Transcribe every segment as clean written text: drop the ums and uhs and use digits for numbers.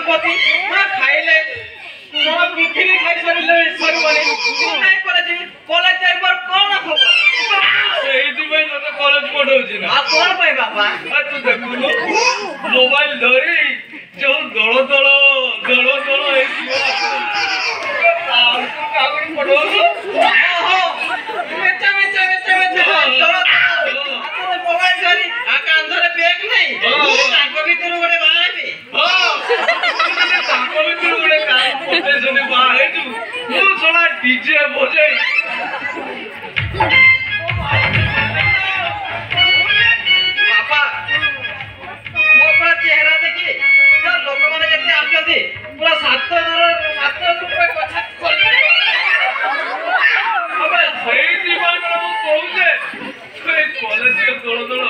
ପତି ମା ଖାଇଲେ ସାରା ପୃଥିବୀ ଖାଇ ସରିବନି କାଇଁ କଲେଜ କଲେଜ ଯାଇବାର କଣ ଖବର ସେଇଥିପାଇଁ ତତେ କଲେଜ ପଢଉଛି ନା ଆଉ କଣ ପାଇଁ ବାପା ତୁ ଦେଖୁନୁ ମୋବାଇଲ ଧରି ଯୋଉ ଦଳ ଦଳ ହେଇଥିବ କାହାକୁ ପଢଉଛୁ ମୋବାଇଲ ଧରି କାନ୍ଧରେ ବ୍ୟାଗ ନାହିଁ ତାଙ୍କ ଭିତରୁ ଗୋଟେ ବାହାରିବି ତାଙ୍କ ଭିତରୁ ଗୋଟେ ପୋଟେସନ ବାହା ହେଇଛୁ ମୁଁ ଶଳା ଡିଜେ ବଜେଇ ବାପା ମୋ ପୁରା ଚେହେରା ଦେଖି ଲୋକମାନେ ଯେତେ ଆସୁଛନ୍ତି ପୁରା 7 ରୂପେ କଥା ସେଇଥିପାଇଁ ମୁଁ କହୁଛେ କଲେଜ ଦୋଳ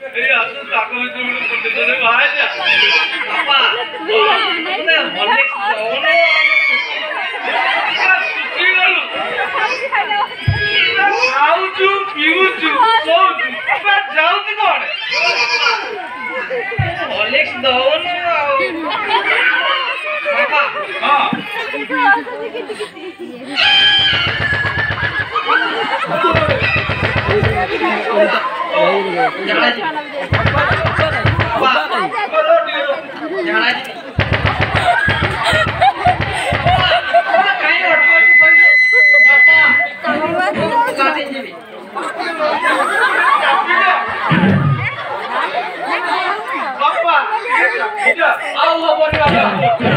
ଏଇ ଆସୁ ତାଙ୍କ ଭିତରୁ ପୋଟେସନ ବାହାରିଲା ବାପା ଖାଉଛୁ ପିଉଛୁ ଯାଉଛି କଣ ହର୍ଲିକ୍ସ ଦଉନୁ ଆଉ ବାପା ଆଉ ହବନି ବାପା